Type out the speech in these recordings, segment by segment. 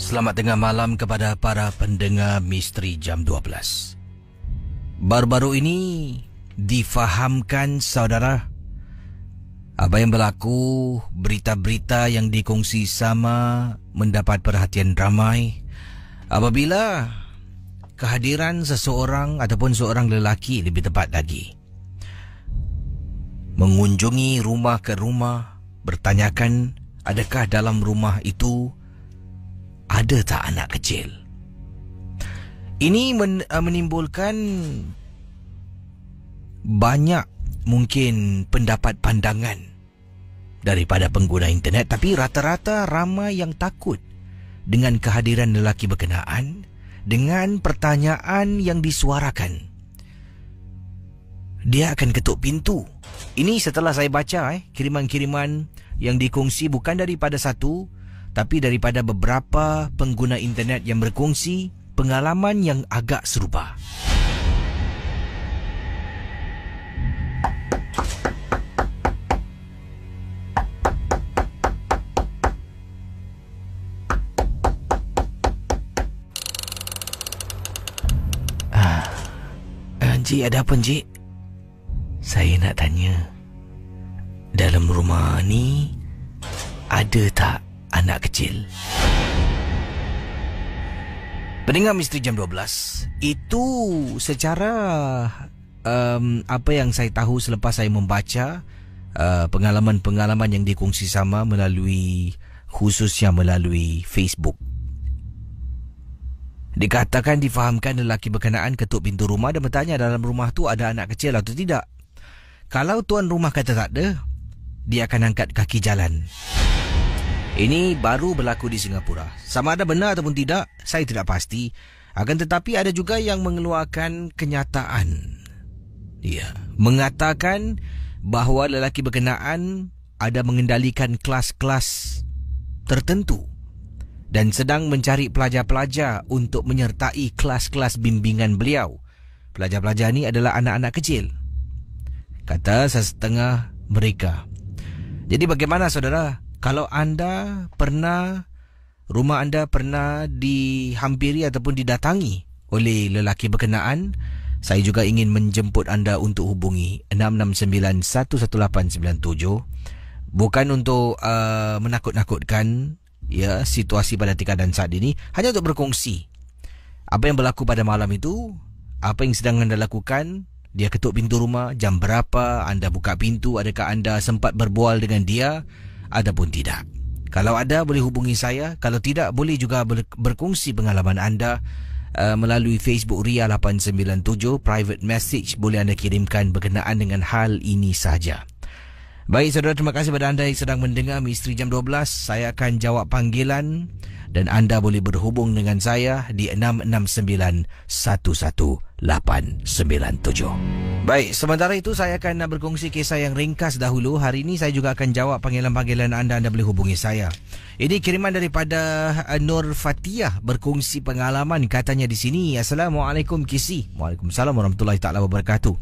Selamat tengah malam kepada para pendengar Misteri Jam 12. Baru-baru ini difahamkan saudara, apa yang berlaku, berita-berita yang dikongsi sama mendapat perhatian ramai apabila kehadiran seseorang ataupun seorang lelaki, lebih tepat lagi, mengunjungi rumah ke rumah, bertanyakan adakah dalam rumah itu ada tak anak kecil. Ini menimbulkan banyak mungkin pendapat pandangan daripada pengguna internet, tapi rata-rata ramai yang takut dengan kehadiran lelaki berkenaan dengan pertanyaan yang disuarakan. Dia akan ketuk pintu. Ini setelah saya baca kiriman-kiriman yang dikongsi bukan daripada satu, tapi daripada beberapa pengguna internet yang berkongsi pengalaman yang agak serupa. Encik, ada apa encik? Saya nak tanya, dalam rumah ni ada tak anak kecil? Pendengar Misteri Jam 12, itu secara apa yang saya tahu selepas saya membaca pengalaman-pengalaman yang dikongsi sama melalui, khususnya melalui Facebook. Dikatakan, difahamkan lelaki berkenaan ketuk pintu rumah dan bertanya dalam rumah tu ada anak kecil atau tidak. Kalau tuan rumah kata tak ada, dia akan angkat kaki jalan. Ini baru berlaku di Singapura. Sama ada benar ataupun tidak, saya tidak pasti. Akan tetapi ada juga yang mengeluarkan kenyataan. Dia mengatakan bahawa lelaki berkenaan ada mengendalikan kelas-kelas tertentu dan sedang mencari pelajar-pelajar untuk menyertai kelas-kelas bimbingan beliau. Pelajar-pelajar ni adalah anak-anak kecil, kata sesetengah mereka. Jadi bagaimana saudara? Kalau anda pernah, rumah anda pernah dihampiri ataupun didatangi oleh lelaki berkenaan, saya juga ingin menjemput anda untuk hubungi 669-11897. Bukan untuk menakut-nakutkan ya situasi pada tikadan saat ini, hanya untuk berkongsi apa yang berlaku pada malam itu, apa yang sedang anda lakukan. Dia ketuk pintu rumah, jam berapa anda buka pintu, adakah anda sempat berbual dengan dia ataupun tidak. Kalau ada, boleh hubungi saya. Kalau tidak, boleh juga berkongsi pengalaman anda melalui Facebook Ria 897. Private message boleh anda kirimkan berkenaan dengan hal ini sahaja. Baik saudara, terima kasih kepada anda yang sedang mendengar Misteri Jam 12. Saya akan jawab panggilan dan anda boleh berhubung dengan saya di 669-11897. Baik, sementara itu saya akan berkongsi kisah yang ringkas dahulu. Hari ini saya juga akan jawab panggilan-panggilan anda. Anda boleh hubungi saya. Ini kiriman daripada Nur Fatiyah, berkongsi pengalaman. Katanya di sini, Assalamualaikum Kisi. Waalaikumsalam warahmatullahi taala wabarakatuh.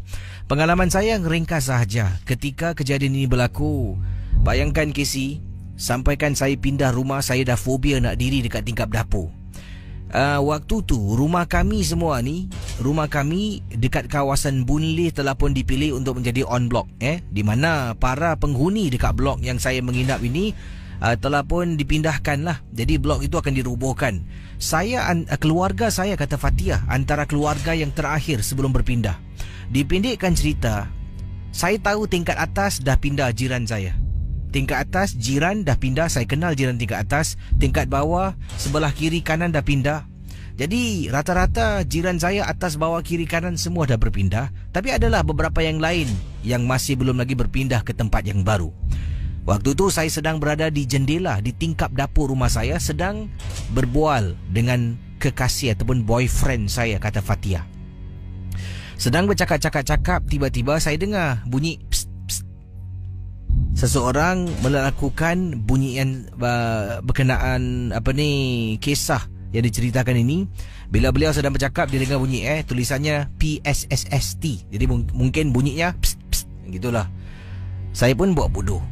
Pengalaman saya yang ringkas sahaja ketika kejadian ini berlaku. Bayangkan Kisi, sampaikan saya pindah rumah, saya dah fobia nak diri dekat tingkap dapur. Waktu tu rumah kami semua ni, rumah kami dekat kawasan Boon Lay telah pun dipilih untuk menjadi on block, di mana para penghuni dekat blok yang saya menginap ini telah pun dipindahkan lah. Jadi blok itu akan dirubuhkan. Saya, keluarga saya, kata Fatihah, antara keluarga yang terakhir sebelum berpindah. Dipendekkan cerita, saya tahu tingkat atas dah pindah jiran saya. Tingkat atas jiran dah pindah, saya kenal jiran tingkat atas. Tingkat bawah sebelah kiri kanan dah pindah. Jadi rata-rata jiran saya atas bawah kiri kanan semua dah berpindah. Tapi adalah beberapa yang lain yang masih belum lagi berpindah ke tempat yang baru. Waktu tu saya sedang berada di jendela di tingkap dapur rumah saya, sedang berbual dengan kekasih ataupun boyfriend saya, kata Fatihah. Sedang bercakap-cakap, tiba-tiba saya dengar bunyi psst. Seseorang melakukan bunyian berkenaan kisah yang diceritakan ini. Bila beliau sedang bercakap, dia dengar bunyi tulisannya PSSST. Jadi mungkin bunyinya psst, psst, gitulah. Saya pun buat bodoh.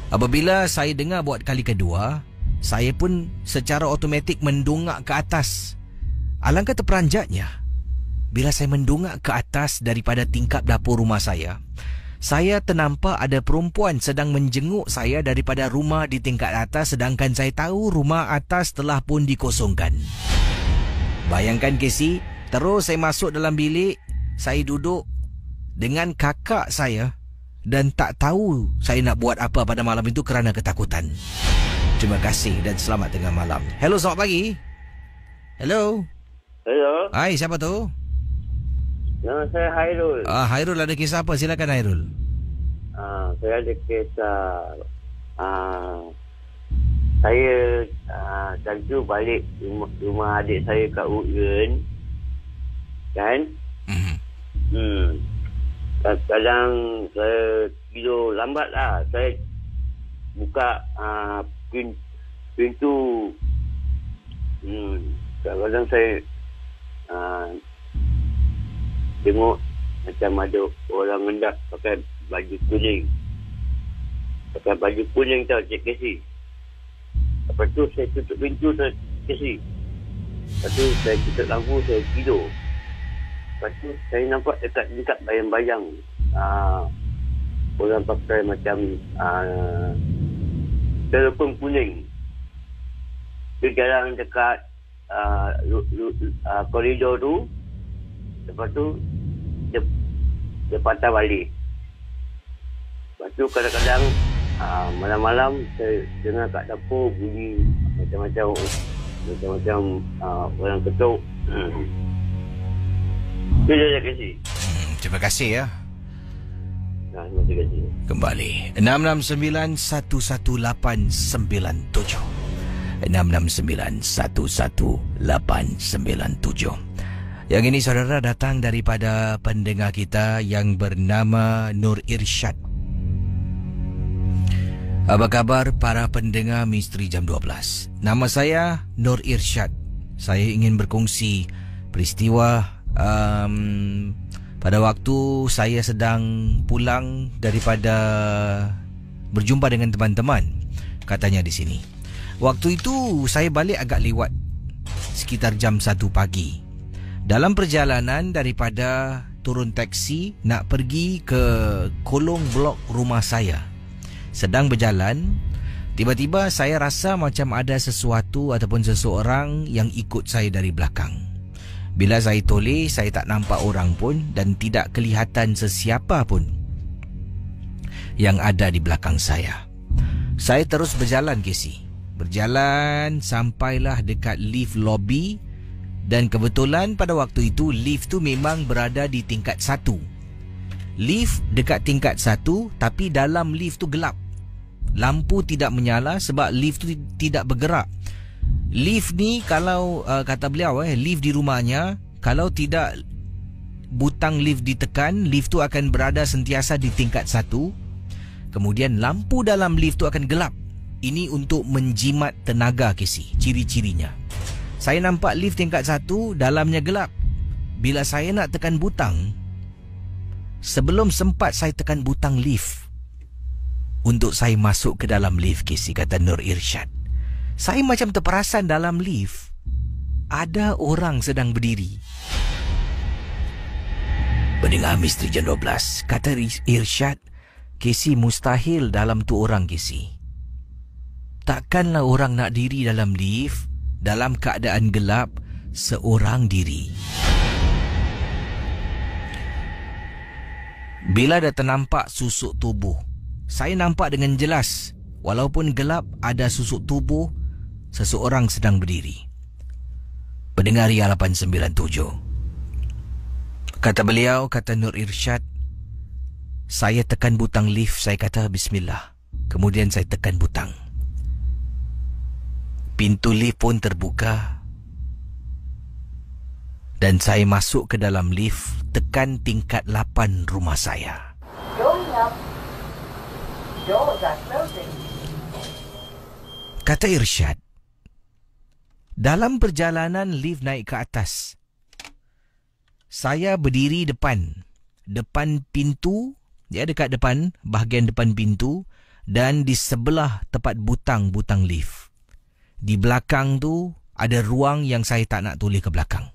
Apabila saya dengar buat kali kedua, saya pun secara automatik mendongak ke atas. Alangkah terperanjatnya, bila saya mendongak ke atas daripada tingkap dapur rumah saya ternampak ada perempuan sedang menjenguk saya daripada rumah di tingkat atas, sedangkan saya tahu rumah atas telah pun dikosongkan. Bayangkan Casey, terus saya masuk dalam bilik, saya duduk dengan kakak saya dan tak tahu saya nak buat apa pada malam itu kerana ketakutan. Terima kasih dan selamat tengah malam. Hello, selamat pagi. Hello. Hello. Hai, siapa tu? Nama saya Hairul. Hairul, ada kisah apa? Silakan Hairul. Saya ada kisah. Saya tentu balik rumah adik saya kat Woodland. Kan? Kadang saya tidur lambat lah. Saya buka pintu. Kadang-kadang saya tengok macam ada orang hendak pakai baju kuning. Pakai baju kuning tau, Cik Casey. Lepas tu saya tutup pintu, Cik Casey. Lepas tu saya tutup lampu, saya tidur. Lepas tu saya nampak dekat bayang-bayang orang pakai macam telefon kuning. Dia jalan dekat koridor tu. Lepas tu dia patah balik. Lepas tu kadang-kadang malam-malam saya dengar kat dapur bunyi macam-macam orang ketuk. Itu je Casey. Terima kasih ya. Terima kasih. Kembali 669-11897 669-11897. Yang ini saudara datang daripada pendengar kita yang bernama Nur Irsyad. Apa khabar para pendengar Misteri Jam 12? Nama saya Nur Irsyad. Saya ingin berkongsi peristiwa pada waktu saya sedang pulang daripada berjumpa dengan teman-teman. Katanya di sini. Waktu itu saya balik agak lewat, sekitar jam 1 pagi. Dalam perjalanan daripada turun taksi nak pergi ke kolong blok rumah saya, sedang berjalan, tiba-tiba saya rasa macam ada sesuatu ataupun seseorang yang ikut saya dari belakang. Bila saya toleh, saya tak nampak orang pun dan tidak kelihatan sesiapa pun yang ada di belakang saya. Saya terus berjalan, Casey. Berjalan sampailah dekat lift lobby. Dan kebetulan pada waktu itu lift tu memang berada di tingkat 1. Lift dekat tingkat 1, tapi dalam lift tu gelap. Lampu tidak menyala sebab lift tu tidak bergerak. Lift ni kalau kata beliau lift di rumahnya, kalau tidak butang lift ditekan, lift tu akan berada sentiasa di tingkat 1. Kemudian lampu dalam lift tu akan gelap. Ini untuk menjimat tenaga, Casey, ciri-cirinya. Saya nampak lift tingkat 1, dalamnya gelap. Bila saya nak tekan butang, sebelum sempat saya tekan butang lift untuk saya masuk ke dalam lift, Casey, kata Nur Irsyad, saya macam terperasan dalam lift ada orang sedang berdiri. Pendengar Misteri Jam 12, kata Irsyad, Casey, mustahil dalam tu orang, Casey. Takkanlah orang nak diri dalam lift dalam keadaan gelap seorang diri. Bila dah ternampak susuk tubuh, saya nampak dengan jelas, walaupun gelap, ada susuk tubuh seseorang sedang berdiri. Pendengar Ria 897. Kata beliau, kata Nur Irsyad, saya tekan butang lift, saya kata bismillah. Kemudian saya tekan butang. Pintu lift pun terbuka dan saya masuk ke dalam lift, tekan tingkat 8 rumah saya. Going up. Doors are closing. Kata Irsyad, dalam perjalanan lift naik ke atas, saya berdiri depan pintu, ya, dekat depan, bahagian depan pintu, dan di sebelah tepat butang lift. Di belakang tu ada ruang yang saya tak nak toleh ke belakang.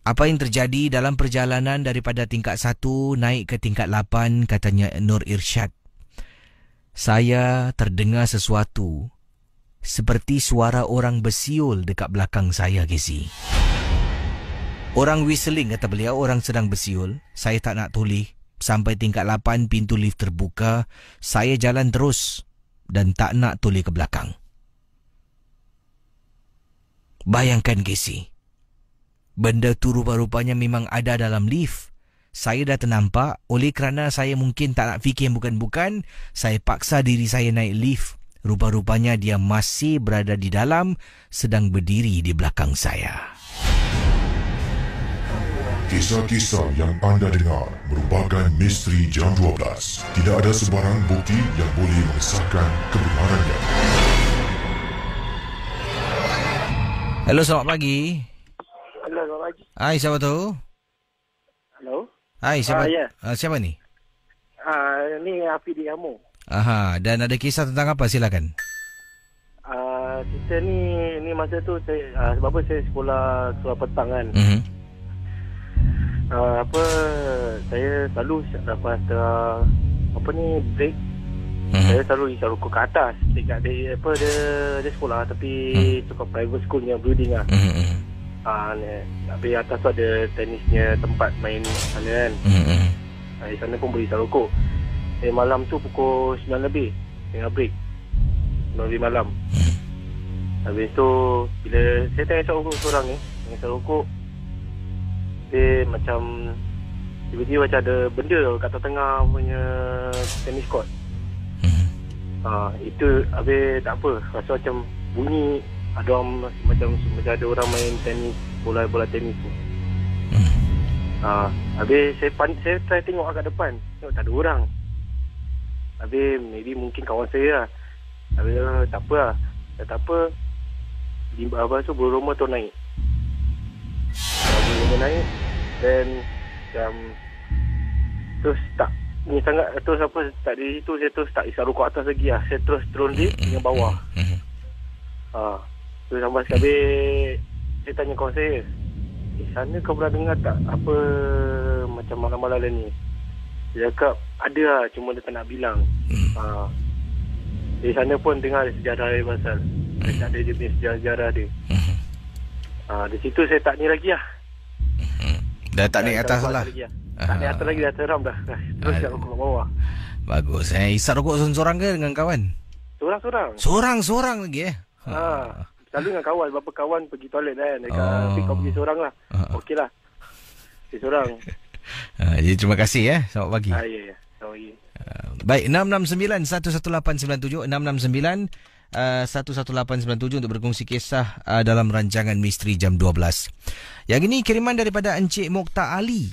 Apa yang terjadi dalam perjalanan daripada tingkat 1 naik ke tingkat 8, katanya Nur Irsyad. Saya terdengar sesuatu seperti suara orang bersiul dekat belakang saya, Casey. Orang whistling, kata beliau, orang sedang bersiul. Saya tak nak toleh. Sampai tingkat 8, pintu lift terbuka. Saya jalan terus dan tak nak toleh ke belakang. Bayangkan, Casey. Benda tu rupa-rupanya memang ada dalam lift. Saya dah ternampak. Oleh kerana saya mungkin tak nak fikir bukan-bukan, saya paksa diri saya naik lift. Rupa-rupanya dia masih berada di dalam, sedang berdiri di belakang saya. Kisah-kisah yang anda dengar merupakan misteri jam 12. Tidak ada sebarang bukti yang boleh mengesahkan kebenarannya. Hello, selamat pagi. Hello, selamat pagi. Hai, siapa tu? Hello. Hai, siapa? Ya. Siapa ni? Ni Hafiz di Kamu. Aha, dan ada kisah tentang apa? Silakan. Kita ni masa tu saya sebab apa saya sekolah petang kan. Saya selalu lepas break, saya selalu isap rokok ke atas dekat dia sekolah tapi cukup private school yang building lah. Habis atas tu ada tenisnya, tempat main sana kan. Di sana pun boleh isap rokok. Malam tu pukul 9 lebih tengah break, 9 lebih malam. Habis tu bila saya tengah isap rokok seorang ni, isap rokok, dia macam tiba-tiba macam ada benda kat tengah punya tenis court. Itu habis tak apa, rasa macam bunyi ada orang macam ada orang main tenis, bola tenis tu. Habis saya try tengok kat depan, tengok tak ada orang. Habis maybe mungkin kawan saya lah. Habis tak apa lah. Tak apa, abang tu bulu rumah tu naik. Bulu rumah naik, dan macam terus tak ni sangat, terus apa tak di situ, saya terus tak isap rokok atas lagi lah. Saya terus turun lift yang bawah. Terus sampai sekali saya tanya kawan saya, sana kau pernah dengar tak apa macam malam-malam ni? Dia cakap ada lah, cuma dia tak nak bilang. Di sana pun dengar sejarah dia pasal ada dia punya sejarah dia. Di situ saya tak ni lagi lah. Dah tak naik atas lah. Tak naik atas lagi, dah teram dah. Terus isap rokok bawah. Bagus. Isap rokok seorang ke dengan kawan? Seorang. Seorang lagi Selalu dengan kawan. Beberapa kawan pergi toilet kan. Tapi kau pergi seorang lah. Okey lah. Pergi seorang. Jadi terima kasih Selamat pagi. Ya. Selamat pagi. Baik, 669-11897 669-11897 untuk berkongsi kisah dalam rancangan Misteri Jam 12. Yang ini kiriman daripada Encik Mokhtar Ali.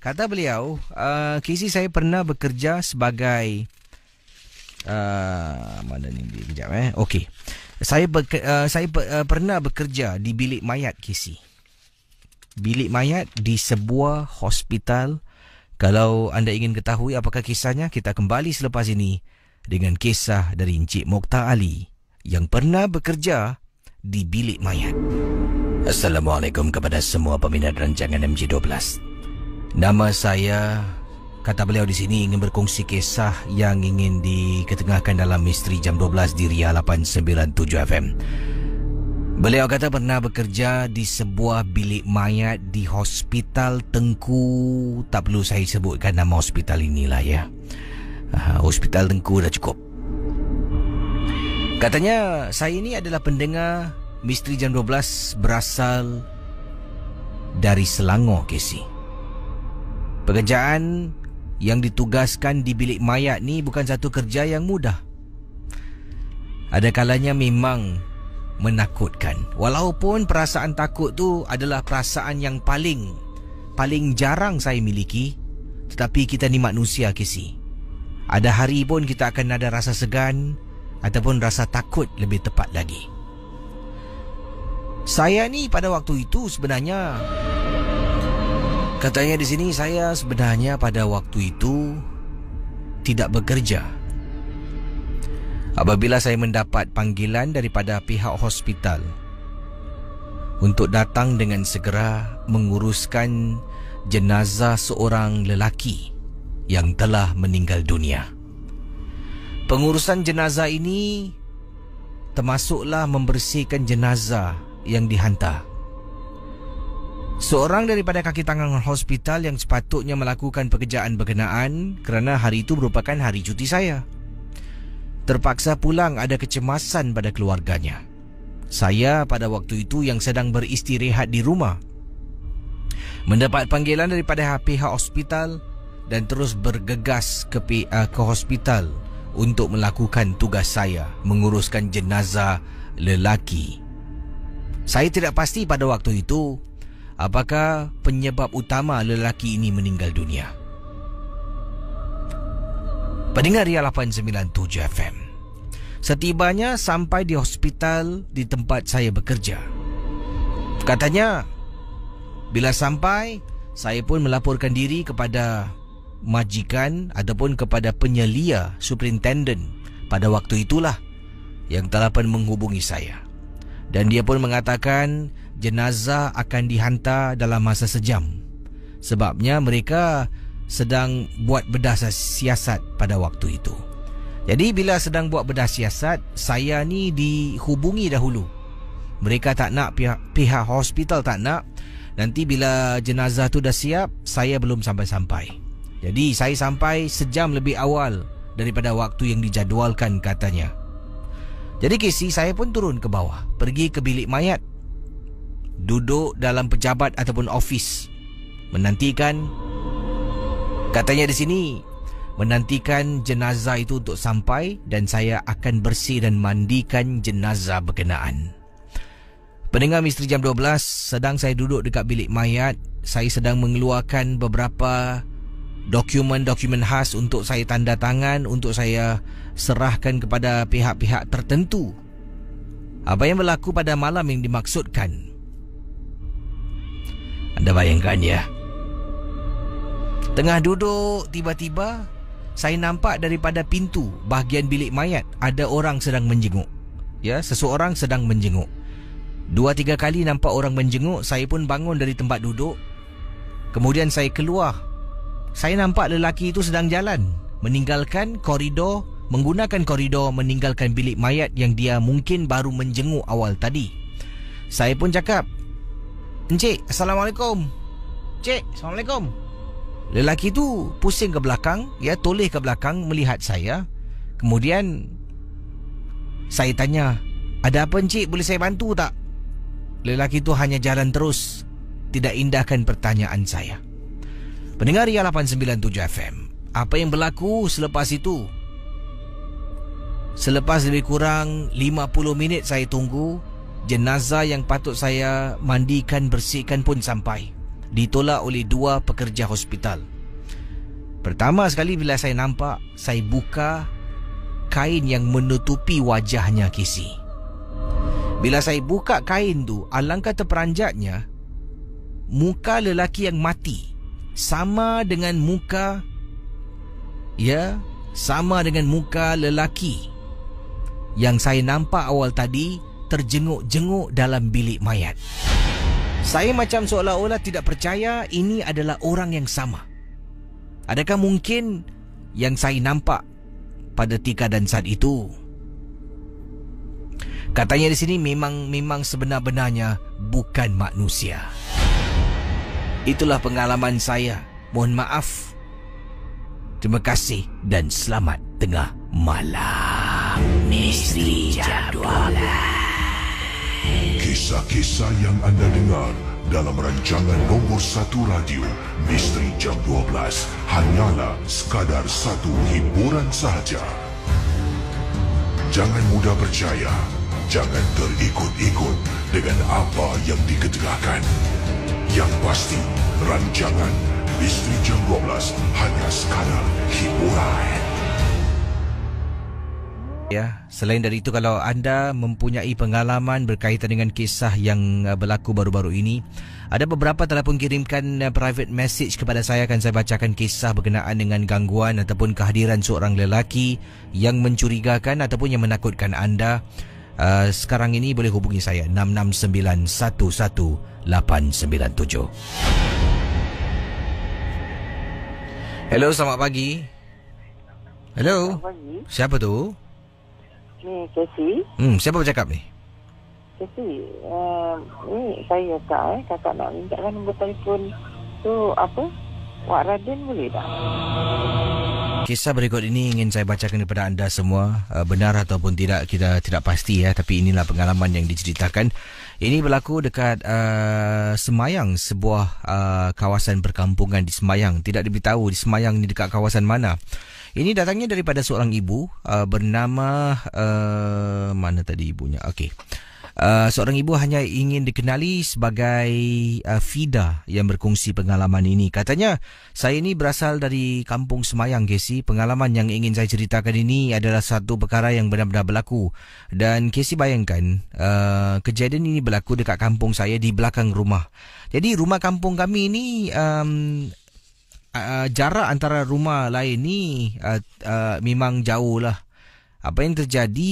Kata beliau, Casey, saya pernah bekerja sebagai mana ni dia kejap Okey. Saya pernah bekerja di bilik mayat, Casey. Bilik mayat di sebuah hospital. Kalau anda ingin ketahui apakah kisahnya, kita kembali selepas ini dengan kisah dari Encik Mokhtar Ali yang pernah bekerja di bilik mayat. Assalamualaikum kepada semua peminat rancangan MJ12. Nama saya, kata beliau di sini, ingin berkongsi kisah yang ingin diketengahkan dalam Misteri Jam 12 di Ria 897 FM. Beliau kata pernah bekerja di sebuah bilik mayat di Hospital Tengku. Tak perlu saya sebutkan nama hospital inilah ya. Hospital Tengku dah cukup. Katanya saya ini adalah pendengar Misteri Jam 12 berasal dari Selangor, Casey. Pekerjaan yang ditugaskan di bilik mayat ni bukan satu kerja yang mudah. Ada kalanya memang menakutkan. Walaupun perasaan takut tu adalah perasaan yang paling jarang saya miliki, tetapi kita ni manusia, Casey. Ada hari pun kita akan ada rasa segan ataupun rasa takut, lebih tepat lagi. Saya ni pada waktu itu sebenarnya, katanya di sini, saya sebenarnya pada waktu itu tidak bekerja. apabila saya mendapat panggilan daripada pihak hospital untuk datang dengan segera menguruskan jenazah seorang lelaki yang telah meninggal dunia. Pengurusan jenazah ini termasuklah membersihkan jenazah yang dihantar. Seorang daripada kaki tangan hospital yang sepatutnya melakukan pekerjaan berkenaan kerana hari itu merupakan hari cuti saya, terpaksa pulang. Ada kecemasan pada keluarganya. Saya pada waktu itu yang sedang beristirahat di rumah mendapat panggilan daripada pihak hospital dan terus bergegas ke hospital untuk melakukan tugas saya, menguruskan jenazah lelaki. Saya tidak pasti pada waktu itu apakah penyebab utama lelaki ini meninggal dunia. Pendengar Ria 897 FM, setibanya sampai di hospital di tempat saya bekerja, katanya bila sampai, saya pun melaporkan diri kepada majikan ataupun kepada penyelia superintendent pada waktu itulah yang telah pun menghubungi saya. Dan dia pun mengatakan jenazah akan dihantar dalam masa sejam. Sebabnya mereka sedang buat bedah siasat pada waktu itu. Jadi bila sedang buat bedah siasat, saya ni dihubungi dahulu. Mereka tak nak, pihak hospital tak nak. Nanti bila jenazah tu dah siap, saya belum sampai-sampai. Jadi saya sampai sejam lebih awal daripada waktu yang dijadualkan, katanya. Jadi Casey, saya pun turun ke bawah, pergi ke bilik mayat, duduk dalam pejabat ataupun ofis, menantikan. Katanya di sini menantikan jenazah itu untuk sampai dan saya akan bersih dan mandikan jenazah berkenaan. Pendengar Misteri Jam 12, sedang saya duduk dekat bilik mayat, saya sedang mengeluarkan beberapa dokumen-dokumen khas untuk saya tanda tangan, untuk saya serahkan kepada pihak-pihak tertentu. Apa yang berlaku pada malam yang dimaksudkan? Anda bayangkan ya. Tengah duduk, tiba-tiba saya nampak daripada pintu bahagian bilik mayat ada orang sedang menjenguk. Ya, seseorang sedang menjenguk. 2-3 kali nampak orang menjenguk. Saya pun bangun dari tempat duduk. Kemudian saya keluar. Saya nampak lelaki itu sedang jalan, meninggalkan koridor, menggunakan koridor, meninggalkan bilik mayat yang dia mungkin baru menjenguk awal tadi. Saya pun cakap, "Encik, Assalamualaikum." "Cik, Assalamualaikum." Lelaki itu pusing ke belakang, ya, toleh ke belakang melihat saya. Kemudian saya tanya, "Ada apa encik, boleh saya bantu tak?" Lelaki itu hanya jalan terus, tidak indahkan pertanyaan saya. Pendengar Ria 897 FM, apa yang berlaku selepas itu? Selepas lebih kurang 50 minit saya tunggu, jenazah yang patut saya mandikan, bersihkan pun sampai. Ditolak oleh 2 pekerja hospital. Pertama sekali bila saya nampak, saya buka kain yang menutupi wajahnya, Casey. Bila saya buka kain tu, alangkah terperanjatnya, muka lelaki yang mati sama dengan muka, ya, sama dengan muka lelaki yang saya nampak awal tadi terjenguk-jenguk dalam bilik mayat. Saya macam seolah-olah tidak percaya ini adalah orang yang sama. Adakah mungkin yang saya nampak pada tikadan saat itu? Katanya di sini memang sebenar-benarnya bukan manusia. Itulah pengalaman saya. Mohon maaf. Terima kasih dan selamat tengah malam. Misteri Jam 12. Kisah-kisah yang anda dengar dalam rancangan nombor 1 radio Misteri Jam 12 hanyalah sekadar satu hiburan sahaja. Jangan mudah percaya. Jangan terikut-ikut dengan apa yang dikedengarkan. Yang pasti, rancangan Misteri Jam 12 hanya sekadar hiburan. Ya, selain dari itu, kalau anda mempunyai pengalaman berkaitan dengan kisah yang berlaku baru-baru ini, ada beberapa telah pun kirimkan private message kepada saya. Akan saya bacakan kisah berkenaan dengan gangguan ataupun kehadiran seorang lelaki yang mencurigakan ataupun yang menakutkan anda. Sekarang ini boleh hubungi saya 66911 897. Hello, selamat pagi. Hello. Selamat pagi. Siapa tu? Ni Casey. Siapa bercakap ni? Casey, ni saya kakak nak mintakan nombor telefon tu apa? Wak Raden boleh tak? Kisah berikut ini ingin saya bacakan kepada anda semua. Benar ataupun tidak, kita tidak pasti ya, tapi inilah pengalaman yang diceritakan. Ini berlaku dekat Semayang, sebuah kawasan perkampungan di Semayang. Tidak diberitahu di Semayang ni dekat kawasan mana. Ini datangnya daripada seorang ibu bernama mana tadi ibunya? Okey. Seorang ibu hanya ingin dikenali sebagai Fida yang berkongsi pengalaman ini. Katanya, saya ini berasal dari kampung Semayang, Casey. Pengalaman yang ingin saya ceritakan ini adalah satu perkara yang benar-benar berlaku. Dan Casey bayangkan, kejadian ini berlaku dekat kampung saya di belakang rumah. Jadi rumah kampung kami ini jarak antara rumah lain ni memang jauh lah. Apa yang terjadi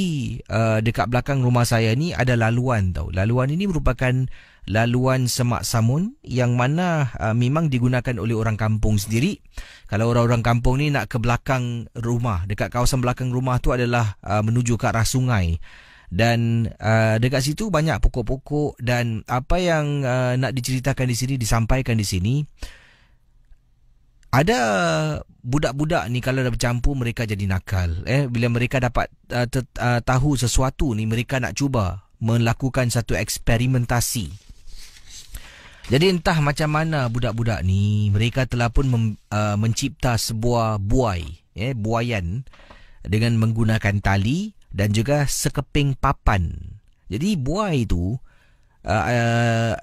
dekat belakang rumah saya ni ada laluan tau. Laluan ini merupakan laluan Semak Samun yang mana memang digunakan oleh orang kampung sendiri. Kalau orang-orang kampung ni nak ke belakang rumah, dekat kawasan belakang rumah tu adalah menuju ke arah sungai. Dan dekat situ banyak pokok-pokok, dan apa yang nak diceritakan di sini, disampaikan di sini, ada budak-budak ni kalau dah bercampur mereka jadi nakal. Bila mereka dapat tahu sesuatu ni, mereka nak cuba melakukan satu eksperimentasi. Jadi entah macam mana budak-budak ni, mereka telah pun mencipta sebuah buayan dengan menggunakan tali dan juga sekeping papan. Jadi buai itu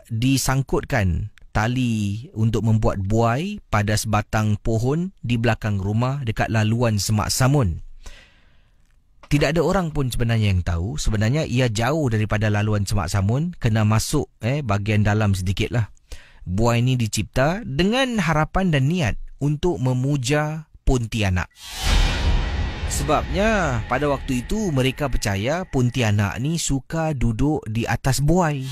disangkutkan tali untuk membuat buai pada sebatang pohon di belakang rumah dekat laluan Semak Samun. Tidak ada orang pun sebenarnya yang tahu. Sebenarnya ia jauh daripada laluan Semak Samun, kena masuk bahagian dalam sedikit lah. Buai ini dicipta dengan harapan dan niat untuk memuja Pontianak. Sebabnya pada waktu itu mereka percaya Pontianak ni suka duduk di atas buai.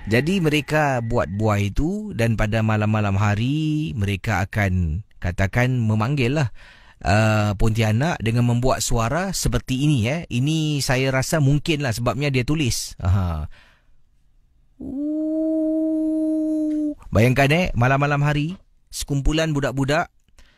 Jadi mereka buat buai itu, dan pada malam-malam hari mereka akan katakan memanggil lah Pontianak dengan membuat suara seperti ini. Ini saya rasa mungkin lah sebabnya dia tulis. Bayangkan malam-malam hari sekumpulan budak-budak,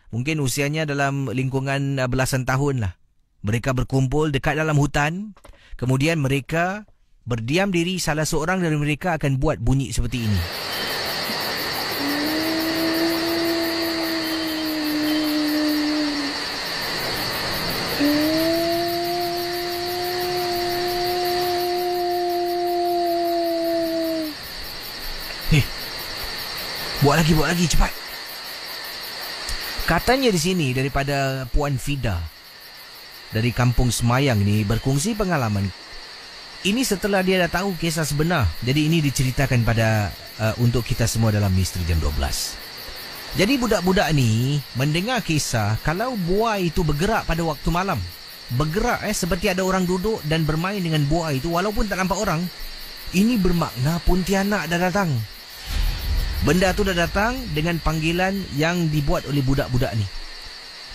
mungkin usianya dalam lingkungan belasan tahun lah. Mereka berkumpul dekat dalam hutan. Kemudian mereka berdiam diri, salah seorang dari mereka akan buat bunyi seperti ini. Buat lagi, cepat. Katanya di sini daripada Puan Fida dari kampung Semayang ni berkongsi pengalaman ini setelah dia dah tahu kisah sebenar. Jadi ini diceritakan pada untuk kita semua dalam Misteri Jam 12. Jadi budak-budak ni mendengar kisah kalau buai itu bergerak pada waktu malam. Bergerak seperti ada orang duduk dan bermain dengan buai itu walaupun tak nampak orang. Ini bermakna Pontianak dah datang. Benda tu dah datang dengan panggilan yang dibuat oleh budak-budak ni.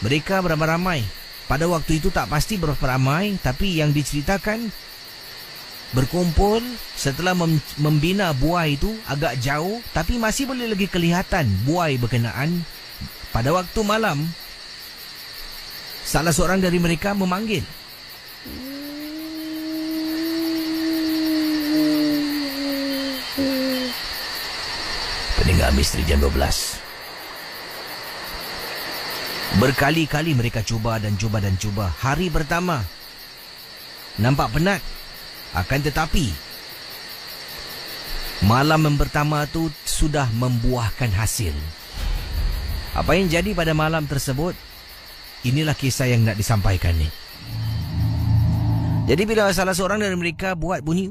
Mereka beramai-ramai. Pada waktu itu tak pasti berapa ramai, tapi yang diceritakan berkumpul setelah membina buai itu agak jauh, tapi masih boleh lagi kelihatan buai berkenaan. Pada waktu malam, salah seorang dari mereka memanggil. Pendengar Misteri Jam 12. Berkali-kali mereka cuba. Hari pertama nampak penat. Akan tetapi malam yang pertama tu sudah membuahkan hasil. Apa yang jadi pada malam tersebut? inilah kisah yang nak disampaikan ni. Jadi bila salah seorang dari mereka buat bunyi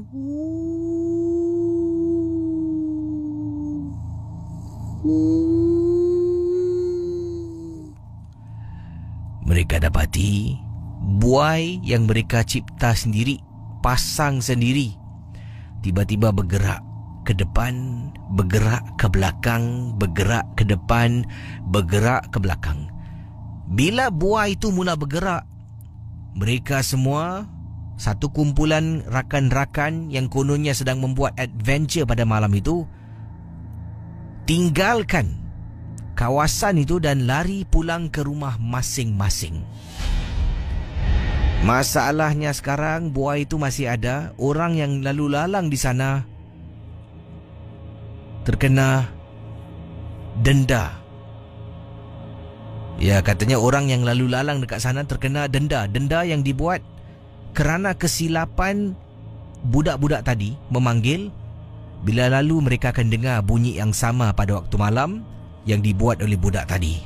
mereka dapati buai yang mereka cipta sendiri, pasang sendiri, tiba-tiba bergerak ke depan, bergerak ke belakang, bergerak ke depan, bergerak ke belakang. Bila buai itu mula bergerak, mereka semua, satu kumpulan rakan-rakan yang kononnya sedang membuat adventure pada malam itu, tinggalkan kawasan itu dan lari pulang ke rumah masing-masing. Masalahnya sekarang buai itu masih ada. Orang yang lalu lalang di sana terkena denda. Ya, katanya orang yang lalu lalang dekat sana terkena denda. Denda yang dibuat kerana kesilapan budak-budak tadi memanggil. Bila lalu mereka akan dengar bunyi yang sama pada waktu malam yang dibuat oleh budak tadi.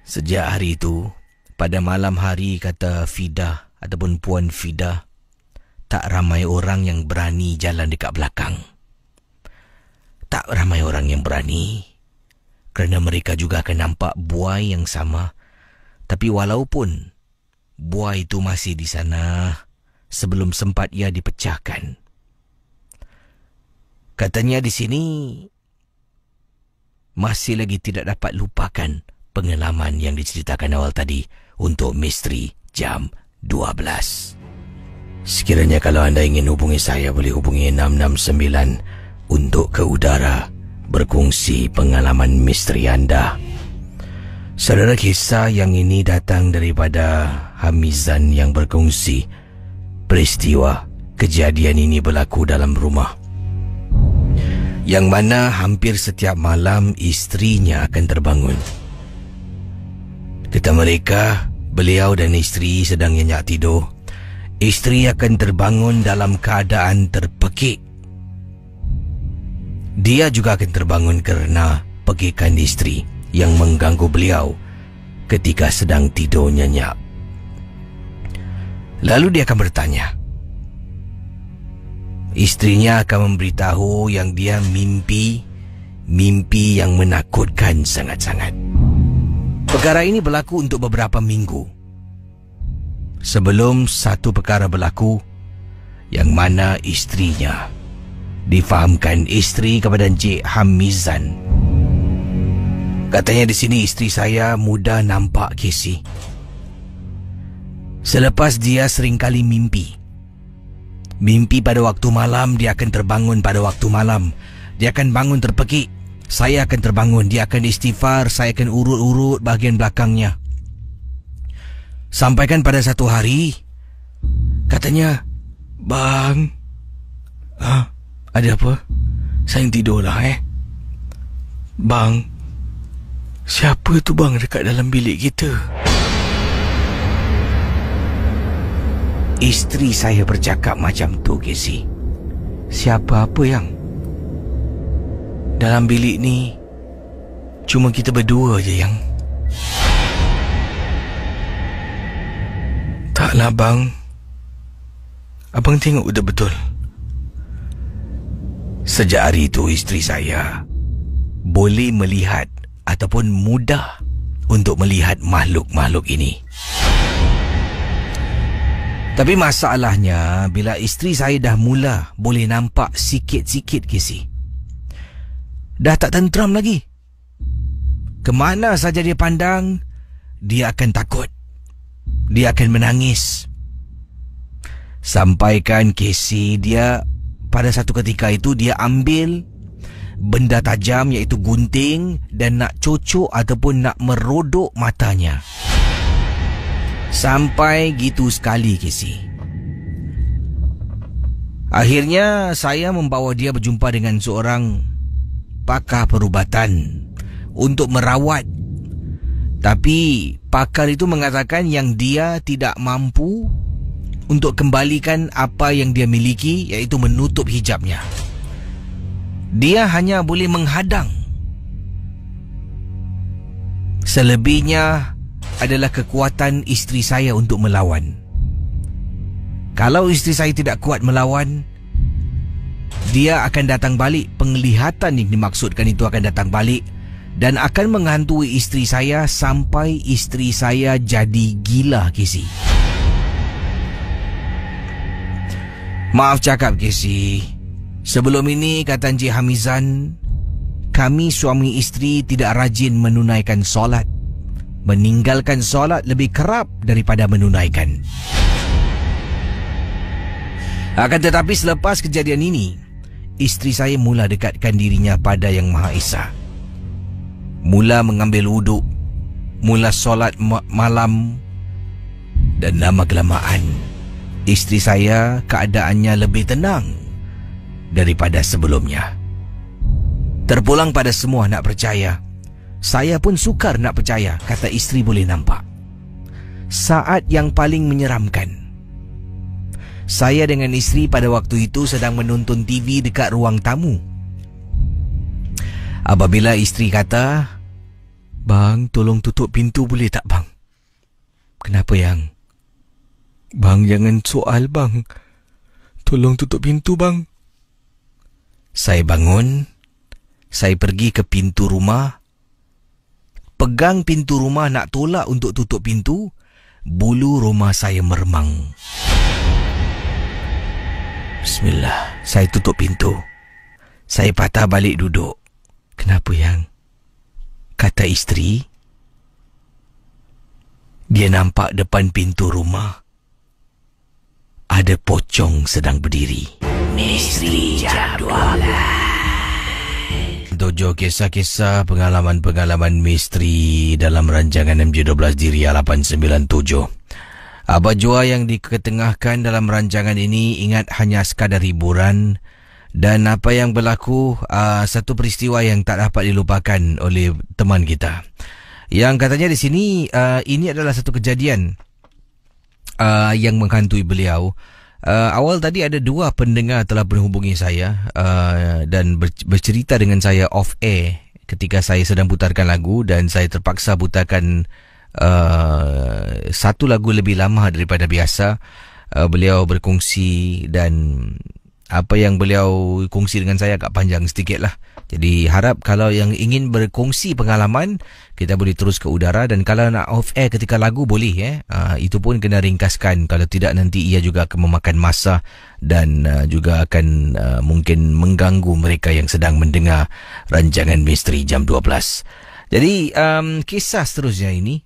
Sejak hari itu, pada malam hari, kata Fida ataupun Puan Fida, tak ramai orang yang berani jalan dekat belakang. Tak ramai orang yang berani kerana mereka juga akan nampak buai yang sama. Tapi walaupun buai itu masih di sana sebelum sempat ia dipecahkan. Katanya di sini masih lagi tidak dapat lupakan pengalaman yang diceritakan awal tadi untuk Misteri Jam 12. Sekiranya kalau anda ingin hubungi saya, boleh hubungi 669 untuk ke udara berkongsi pengalaman misteri anda. Saudara, kisah yang ini datang daripada Hamizan yang berkongsi peristiwa kejadian ini berlaku dalam rumah, yang mana hampir setiap malam isterinya akan terbangun. Kata mereka, beliau dan isteri sedang nyenyak tidur. Isteri akan terbangun dalam keadaan terpekik. Dia juga akan terbangun kerana pekikan isteri yang mengganggu beliau ketika sedang tidur nyenyak. Lalu dia akan bertanya. Isterinya akan memberitahu yang dia mimpi yang menakutkan sangat-sangat. Perkara ini berlaku untuk beberapa minggu sebelum satu perkara berlaku yang mana isterinya difahamkan isteri kepada Encik Hamizan. Katanya di sini isteri saya mudah nampak Casey. Selepas dia seringkali mimpi pada waktu malam, dia akan terbangun pada waktu malam. Dia akan bangun terpekik. Saya akan terbangun, dia akan istighfar, saya akan urut-urut bahagian belakangnya. Sampaikan pada satu hari, katanya, "Bang, ada apa? Saya tidurlah Bang, siapa tu bang dekat dalam bilik kita?" Isteri saya bercakap macam tu, Casey. Siapa apa yang? Dalam bilik ni cuma kita berdua je yang. Taklah bang, abang tengok betul-betul. Sejak hari itu isteri saya boleh melihat ataupun mudah untuk melihat makhluk-makhluk ini. Tapi masalahnya bila isteri saya dah mula boleh nampak sikit-sikit, Casey, dah tak tenteram lagi. Kemana saja dia pandang, dia akan takut. Dia akan menangis. Sampaikan Casey, dia pada satu ketika itu dia ambil benda tajam iaitu gunting dan nak cocok ataupun nak merodok matanya. Sampai gitu sekali, Casey. Akhirnya saya membawa dia berjumpa dengan seorang pakar perubatan untuk merawat. Tapi pakar itu mengatakan yang dia tidak mampu untuk kembalikan apa yang dia miliki, iaitu menutup hijabnya. Dia hanya boleh menghadang. Selebihnya adalah kekuatan isteri saya untuk melawan. Kalau isteri saya tidak kuat melawan, dia akan datang balik. Penglihatan yang dimaksudkan itu akan datang balik dan akan menghantui isteri saya sampai isteri saya jadi gila, Casey. Maaf cakap, Casey. Sebelum ini, kata Encik Hamizan, kami suami isteri tidak rajin menunaikan solat. Meninggalkan solat lebih kerap daripada menunaikan. Akan tetapi selepas kejadian ini, isteri saya mula dekatkan dirinya pada Yang Maha Esa. Mula mengambil wuduk, mula solat malam, dan lama-kelamaan isteri saya keadaannya lebih tenang daripada sebelumnya. Terpulang pada semua nak percaya. Saya pun sukar nak percaya, kata isteri boleh nampak. Saat yang paling menyeramkan, saya dengan isteri pada waktu itu sedang menonton TV dekat ruang tamu. Apabila isteri kata, "Bang, tolong tutup pintu boleh tak bang?" "Kenapa yang?" "Bang, jangan soal bang. Tolong tutup pintu bang." Saya bangun. Saya pergi ke pintu rumah. Pegang pintu rumah nak tolak untuk tutup pintu. Bulu rumah saya meremang. Bismillah. Saya tutup pintu. Saya patah balik duduk. "Kenapa yang?" kata isteri. Dia nampak depan pintu rumah ada pocong sedang berdiri. Misteri Jam 12. 7 kisah-kisah pengalaman-pengalaman misteri dalam rancangan MJ12 di Ria 897. Abah Jua yang diketengahkan dalam rancangan ini ingat hanya sekadar hiburan dan apa yang berlaku satu peristiwa yang tak dapat dilupakan oleh teman kita. Yang katanya di sini ini adalah satu kejadian yang menghantui beliau. Awal tadi ada 2 pendengar telah menghubungi saya dan bercerita dengan saya off air ketika saya sedang putarkan lagu, dan saya terpaksa putarkan satu lagu lebih lama daripada biasa. Beliau berkongsi dan apa yang beliau kongsi dengan saya agak panjang sedikit lah. Jadi harap kalau yang ingin berkongsi pengalaman, kita boleh terus ke udara, dan kalau nak off air ketika lagu boleh itu pun kena ringkaskan. Kalau tidak nanti ia juga akan memakan masa dan juga akan mungkin mengganggu mereka yang sedang mendengar rancangan Misteri Jam 12. Jadi kisah seterusnya ini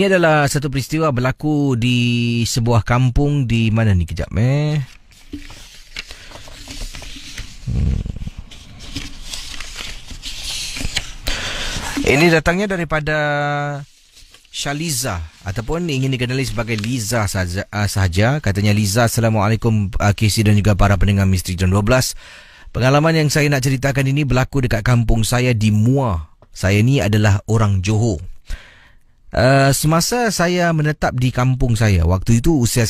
adalah satu peristiwa berlaku di sebuah kampung di mana ni, kejap Ini datangnya daripada Shaliza ataupun ingin dikenali sebagai Liza sahaja. Katanya, "Liza, Assalamualaikum Casey dan juga para pendengar Misteri Jam 12. Pengalaman yang saya nak ceritakan ini berlaku dekat kampung saya di Muar. Saya ni adalah orang Johor. Semasa saya menetap di kampung saya, waktu itu usia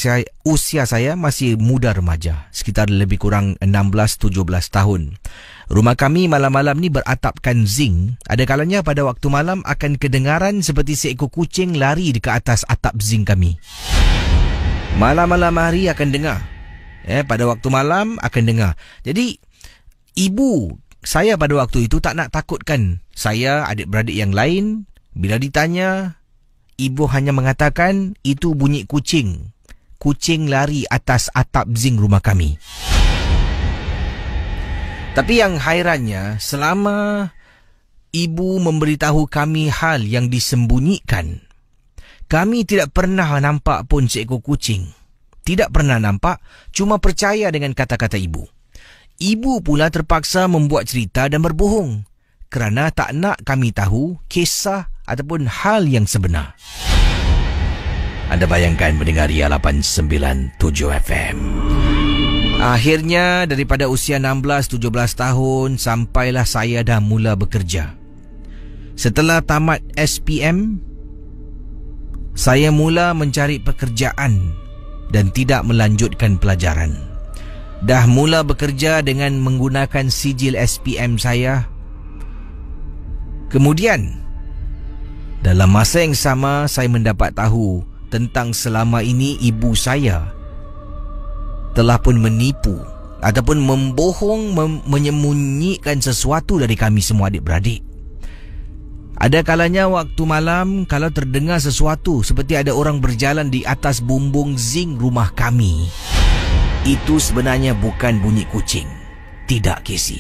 saya masih muda remaja, sekitar lebih kurang 16-17 tahun. Rumah kami malam-malam ni beratapkan zinc. Ada kalanya pada waktu malam akan kedengaran seperti seekor kucing lari dekat atas atap zinc kami. Malam-malam hari akan dengar. Pada waktu malam akan dengar. Jadi ibu saya pada waktu itu tak nak takutkan saya, adik-beradik yang lain. Bila ditanya, ibu hanya mengatakan itu bunyi kucing. Kucing lari atas atap zinc rumah kami. Tapi yang hairannya, selama ibu memberitahu kami hal yang disembunyikan, kami tidak pernah nampak pun seekor kucing. Tidak pernah nampak, cuma percaya dengan kata-kata ibu. Ibu pula terpaksa membuat cerita dan berbohong kerana tak nak kami tahu kisah ataupun hal yang sebenar. Anda bayangkan mendengar Ria 897 FM. Akhirnya daripada usia 16-17 tahun sampailah saya dah mula bekerja. Setelah tamat SPM, saya mula mencari pekerjaan dan tidak melanjutkan pelajaran. Dah mula bekerja dengan menggunakan sijil SPM saya. Kemudian dalam masa yang sama saya mendapat tahu tentang selama ini ibu saya telah pun menipu ataupun membohong, menyembunyikan sesuatu dari kami semua adik-beradik. Ada kalanya waktu malam kalau terdengar sesuatu seperti ada orang berjalan di atas bumbung zinc rumah kami, itu sebenarnya bukan bunyi kucing. Tidak, Casey.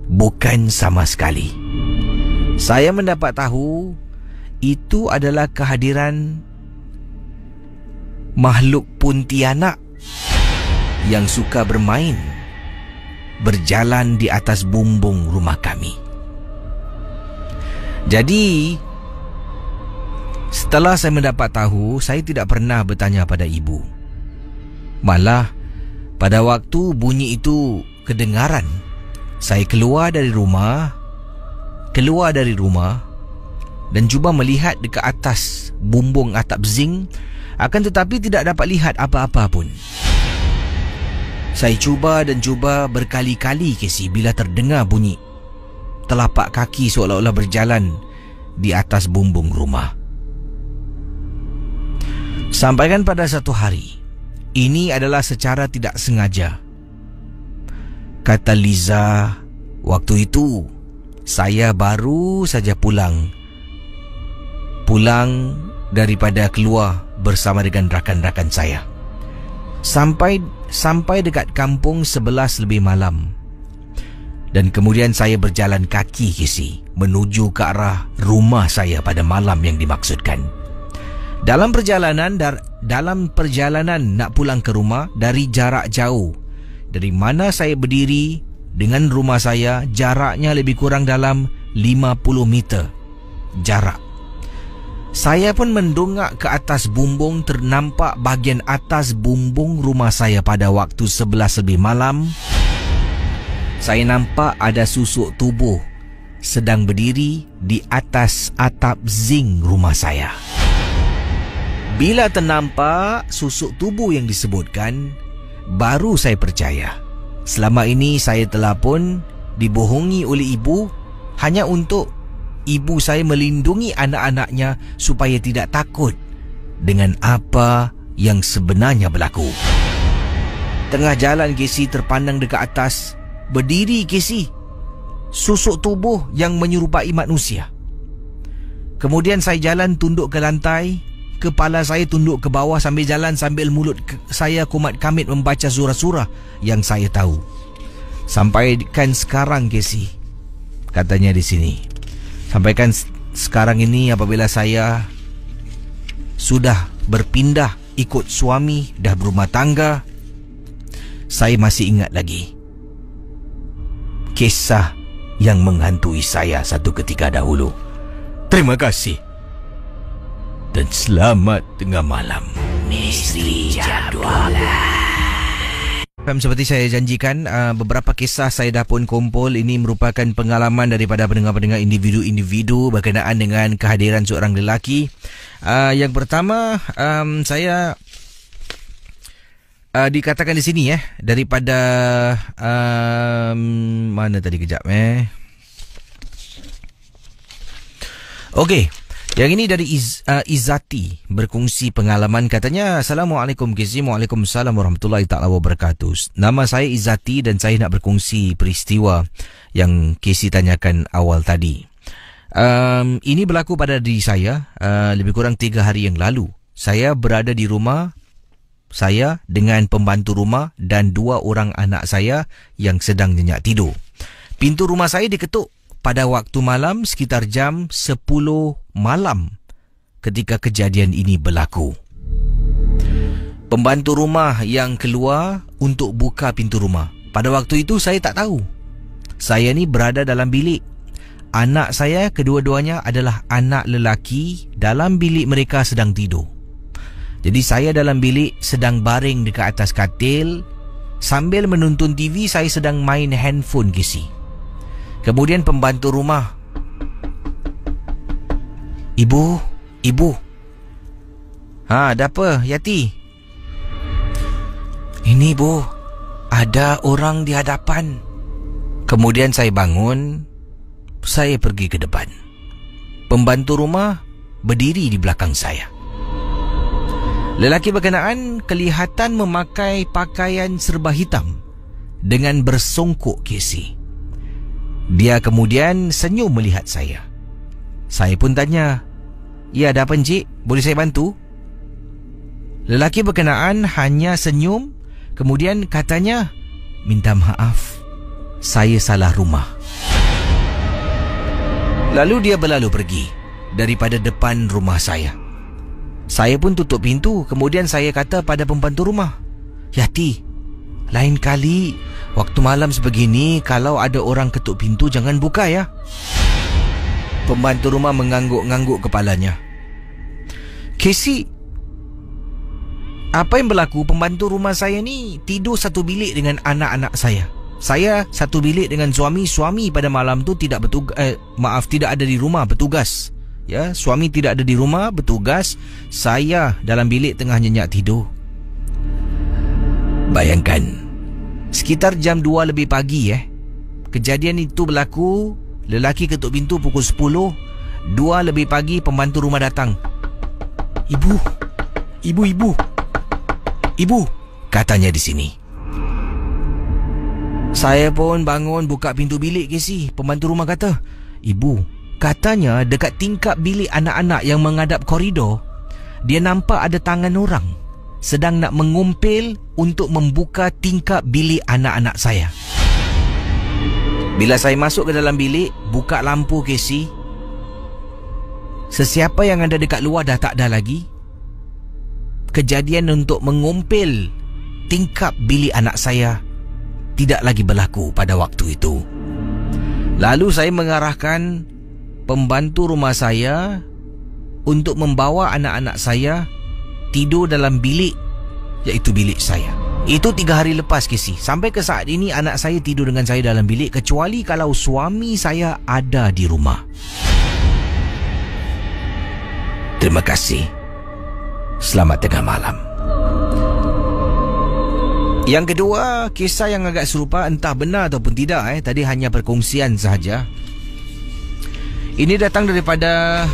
Bukan sama sekali. Saya mendapat tahu itu adalah kehadiran makhluk Pontianak yang suka bermain, berjalan di atas bumbung rumah kami. Jadi, setelah saya mendapat tahu, saya tidak pernah bertanya pada ibu. Malah, pada waktu bunyi itu kedengaran, saya keluar dari rumah dan cuba melihat dekat atas bumbung atap zinc, akan tetapi tidak dapat lihat apa-apa pun. Saya cuba berkali-kali, Casey, bila terdengar bunyi telapak kaki seolah-olah berjalan di atas bumbung rumah. Sampaikan pada satu hari, ini adalah secara tidak sengaja. Kata Liza, waktu itu saya baru saja pulang daripada keluar bersama dengan rakan-rakan saya. Sampai dekat kampung 11 lebih malam. Dan kemudian saya berjalan kaki, Casey, menuju ke arah rumah saya pada malam yang dimaksudkan. Dalam perjalanan nak pulang ke rumah, dari jarak jauh, dari mana saya berdiri dengan rumah saya, jaraknya lebih kurang dalam 50 meter jarak. Saya pun mendongak ke atas bumbung. Ternampak bahagian atas bumbung rumah saya pada waktu 11 lebih malam. Saya nampak ada susuk tubuh sedang berdiri di atas atap zinc rumah saya. Bila ternampak susuk tubuh yang disebutkan, baru saya percaya. Selama ini saya telah pun dibohongi oleh ibu hanya untuk ibu saya melindungi anak-anaknya supaya tidak takut dengan apa yang sebenarnya berlaku. Tengah jalan, Casey, terpandang dekat atas berdiri, Casey, susuk tubuh yang menyerupai manusia. Kemudian saya jalan tunduk ke lantai, kepala saya tunduk ke bawah sambil jalan sambil mulut saya kumat kamit membaca surah-surah yang saya tahu. Sampaikan sekarang, Casey, katanya di sini. Sampaikan sekarang ini apabila saya sudah berpindah ikut suami, dah berumah tangga, saya masih ingat lagi kisah yang menghantui saya satu ketika dahulu. Terima kasih dan selamat tengah malam, Misteri Jam 12. Seperti saya janjikan, beberapa kisah saya dah pun kumpul. Ini merupakan pengalaman daripada pendengar-pendengar individu-individu berkenaan dengan kehadiran seorang lelaki. Yang pertama, saya dikatakan di sini daripada mana tadi kejap Okey. Yang ini dari Izati berkongsi pengalaman. Katanya, Assalamualaikum Casey. Waalaikumsalam warahmatullahi ta'ala wabarakatuh. Nama saya Izati dan saya nak berkongsi peristiwa yang Casey tanyakan awal tadi. Ini berlaku pada diri saya lebih kurang 3 hari yang lalu. Saya berada di rumah saya dengan pembantu rumah dan 2 orang anak saya yang sedang nyenyak tidur. Pintu rumah saya diketuk pada waktu malam sekitar jam 10 malam ketika kejadian ini berlaku. Pembantu rumah yang keluar untuk buka pintu rumah. Pada waktu itu saya tak tahu. Saya ni berada dalam bilik. Anak saya kedua-duanya adalah anak lelaki, dalam bilik mereka sedang tidur. Jadi saya dalam bilik sedang baring dekat atas katil. Sambil menonton TV, saya sedang main handphone, Casey. Kemudian pembantu rumah, Ibu. Ada apa, Yati? Ini, Bu, ada orang di hadapan. Kemudian saya bangun, saya pergi ke depan. Pembantu rumah berdiri di belakang saya. Lelaki berkenaan kelihatan memakai pakaian serba hitam dengan bersongkok, Casey. Dia kemudian senyum melihat saya. Saya pun tanya, "Ya, ada apa, Encik? Boleh saya bantu?" Lelaki berkenaan hanya senyum, kemudian katanya, "Minta maaf, saya salah rumah." Lalu dia berlalu pergi daripada depan rumah saya. Saya pun tutup pintu. Kemudian saya kata pada pembantu rumah, "Yati, lain kali waktu malam sebegini kalau ada orang ketuk pintu jangan buka ya." Pembantu rumah mengangguk-ngangguk kepalanya. "Casey, apa yang berlaku? Pembantu rumah saya ni tidur satu bilik dengan anak-anak saya. Saya satu bilik dengan suami. Suami pada malam tu tidak ada di rumah, bertugas. Ya, suami tidak ada di rumah, bertugas. Saya dalam bilik tengah nyenyak tidur." Bayangkan, sekitar jam 2 lebih pagi kejadian itu berlaku. Lelaki ketuk pintu pukul 10. 2 lebih pagi pembantu rumah datang. Ibu, katanya di sini. Saya pun bangun buka pintu bilik, Casey. Pembantu rumah kata, "Ibu, katanya dekat tingkap bilik anak-anak yang menghadap koridor, dia nampak ada tangan orang sedang nak mengumpil untuk membuka tingkap bilik anak-anak saya." Bila saya masuk ke dalam bilik, buka lampu, Casey, sesiapa yang ada dekat luar dah tak ada lagi. Kejadian untuk mengumpil tingkap bilik anak saya tidak lagi berlaku pada waktu itu. Lalu saya mengarahkan pembantu rumah saya untuk membawa anak-anak saya tidur dalam bilik, iaitu bilik saya. Itu 3 hari lepas, Casey. Sampai ke saat ini anak saya tidur dengan saya dalam bilik, kecuali kalau suami saya ada di rumah. Terima kasih. Selamat tengah malam. Yang kedua, kisah yang agak serupa, entah benar ataupun tidak tadi hanya perkongsian sahaja. Ini datang daripada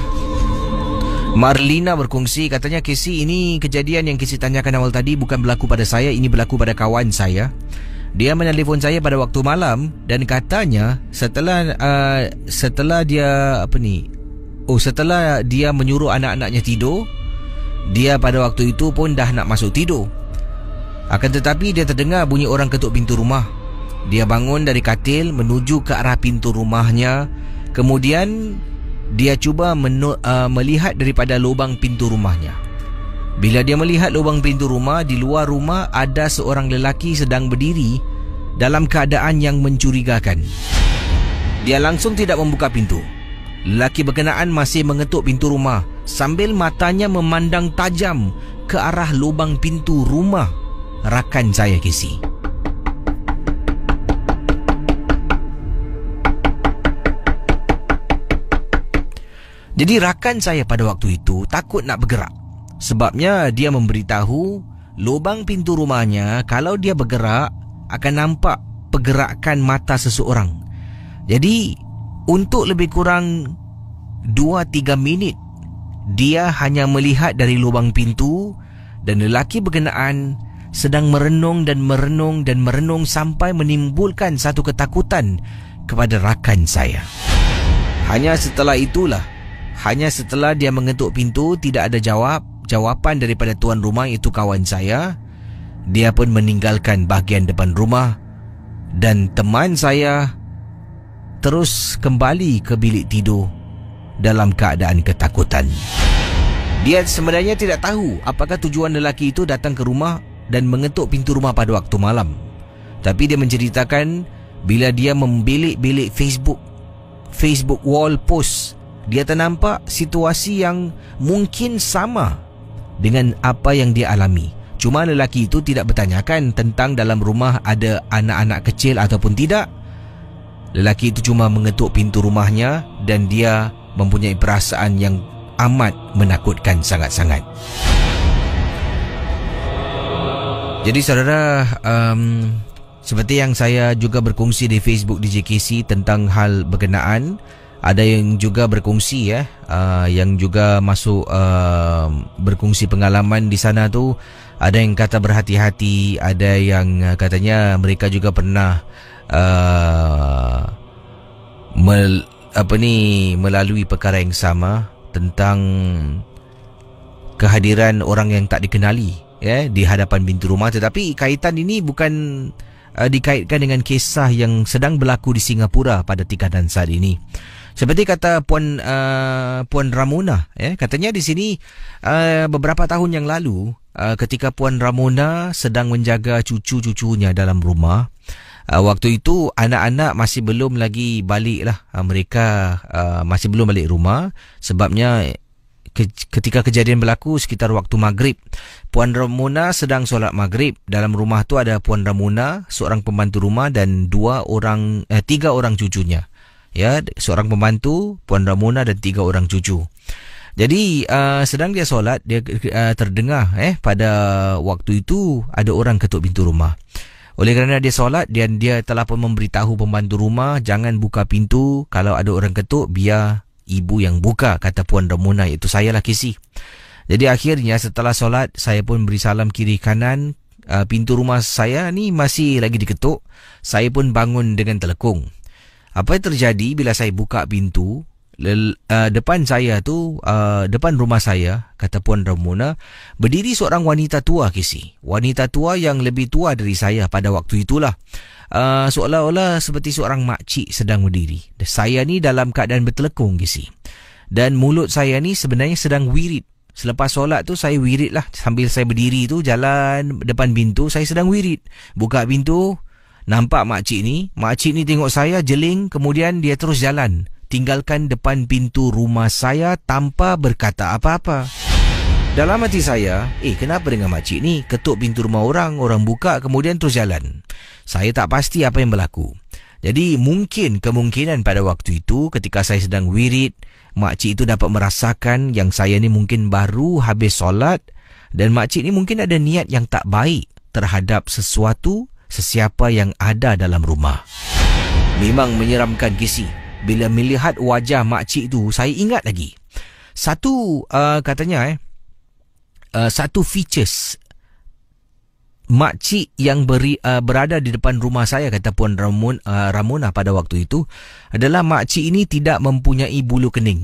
Marlina berkongsi. Katanya, "Casey, ini kejadian yang Casey tanyakan awal tadi bukan berlaku pada saya. Ini berlaku pada kawan saya. Dia menelpon saya pada waktu malam dan katanya setelah dia menyuruh anak-anaknya tidur, dia pada waktu itu pun dah nak masuk tidur. Akan tetapi dia terdengar bunyi orang ketuk pintu rumah. Dia bangun dari katil menuju ke arah pintu rumahnya. Kemudian dia cuba melihat daripada lubang pintu rumahnya. Bila dia melihat lubang pintu rumah, di luar rumah ada seorang lelaki sedang berdiri dalam keadaan yang mencurigakan. Dia langsung tidak membuka pintu. Lelaki berkenaan masih mengetuk pintu rumah sambil matanya memandang tajam ke arah lubang pintu rumah rakan saya, Casey. Jadi rakan saya pada waktu itu takut nak bergerak. Sebabnya dia memberitahu lubang pintu rumahnya kalau dia bergerak akan nampak pergerakan mata seseorang. Jadi untuk lebih kurang 2-3 minit dia hanya melihat dari lubang pintu dan lelaki berkenaan sedang merenung sampai menimbulkan satu ketakutan kepada rakan saya. Hanya setelah dia mengetuk pintu, tidak ada jawapan daripada tuan rumah, itu kawan saya. Dia pun meninggalkan bahagian depan rumah dan teman saya terus kembali ke bilik tidur dalam keadaan ketakutan. Dia sebenarnya tidak tahu apakah tujuan lelaki itu datang ke rumah dan mengetuk pintu rumah pada waktu malam. Tapi dia menceritakan bila dia membilik-bilik Facebook wall post, dia ternampak situasi yang mungkin sama dengan apa yang dia alami. Cuma lelaki itu tidak bertanyakan tentang dalam rumah ada anak-anak kecil ataupun tidak. Lelaki itu cuma mengetuk pintu rumahnya dan dia mempunyai perasaan yang amat menakutkan sangat-sangat. Jadi saudara, seperti yang saya juga berkongsi di Facebook DJ KC tentang hal berkenaan, ada yang juga berkongsi yang juga masuk berkongsi pengalaman di sana tu. Ada yang kata berhati-hati, ada yang katanya mereka juga pernah melalui perkara yang sama tentang kehadiran orang yang tak dikenali di hadapan pintu rumah. Tetapi kaitan ini bukan dikaitkan dengan kisah yang sedang berlaku di Singapura pada tingkatan saat ini. Seperti kata Puan Ramona, katanya di sini beberapa tahun yang lalu, ketika Puan Ramona sedang menjaga cucu-cucunya dalam rumah, waktu itu anak-anak masih belum lagi balik lah. Mereka masih belum balik rumah. Sebabnya ketika kejadian berlaku sekitar waktu maghrib, Puan Ramona sedang solat maghrib. Dalam rumah tu ada Puan Ramona, seorang pembantu rumah dan 3 orang cucunya. Seorang pembantu, Puan Ramona dan 3 orang cucu. Jadi sedang dia solat, dia terdengar pada waktu itu ada orang ketuk pintu rumah. Oleh kerana dia solat dan dia telah pun memberitahu pembantu rumah, jangan buka pintu, kalau ada orang ketuk biar ibu yang buka, kata Puan Ramona, iaitu saya lah KC. Jadi akhirnya setelah solat, saya pun beri salam kiri kanan. Pintu rumah saya ni masih lagi diketuk. Saya pun bangun dengan terlekung. Apa yang terjadi bila saya buka pintu, depan saya tu, depan rumah saya, kata Puan Ramona, berdiri seorang wanita tua KC. Wanita tua yang lebih tua dari saya pada waktu itulah. Seolah-olah seperti seorang makcik sedang berdiri. Saya ni dalam keadaan bertelekung KC. Dan mulut saya ni sebenarnya sedang wirid. Selepas solat tu saya wirid lah. Sambil saya berdiri tu jalan depan pintu, saya sedang wirid. Buka pintu, nampak makcik ni. Makcik ni tengok saya, jeling, kemudian dia terus jalan. Tinggalkan depan pintu rumah saya tanpa berkata apa-apa. Dalam hati saya, kenapa dengan makcik ni? Ketuk pintu rumah orang, orang buka, kemudian terus jalan. Saya tak pasti apa yang berlaku. Jadi kemungkinan pada waktu itu ketika saya sedang wirid, makcik itu dapat merasakan yang saya ni mungkin baru habis solat dan makcik ni mungkin ada niat yang tak baik terhadap sesiapa yang ada dalam rumah. Memang menyeramkan KC. Bila melihat wajah makcik tu, saya ingat lagi. Satu features makcik yang berada di depan rumah saya, kata Puan Ramona pada waktu itu, adalah makcik ini tidak mempunyai bulu kening.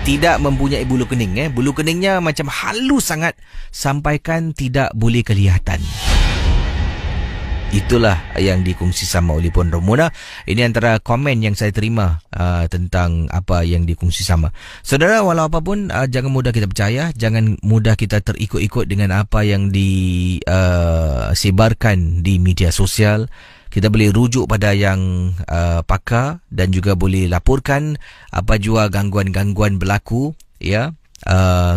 Tidak mempunyai bulu kening. Bulu keningnya macam halus sangat, sampaikan tidak boleh kelihatan. Itulah yang dikongsi sama oleh Puan Ramona. Ini antara komen yang saya terima tentang apa yang dikongsi sama. Saudara, walau apapun, jangan mudah kita percaya, jangan mudah kita terikut-ikut dengan apa yang disebarkan di media sosial. Kita boleh rujuk pada yang pakar dan juga boleh laporkan apa jua gangguan-gangguan berlaku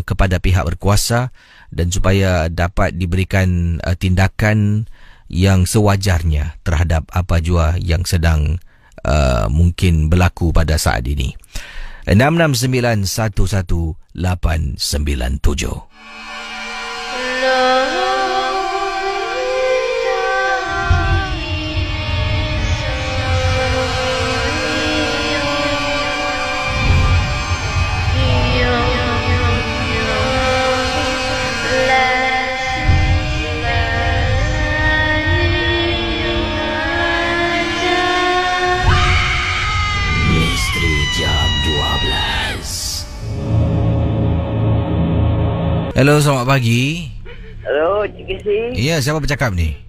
kepada pihak berkuasa dan supaya dapat diberikan tindakan yang sewajarnya terhadap apa jua yang sedang mungkin berlaku pada saat ini. 6691897. Hello, selamat pagi. Hello, Cik Kesi. Ya, siapa bercakap ni?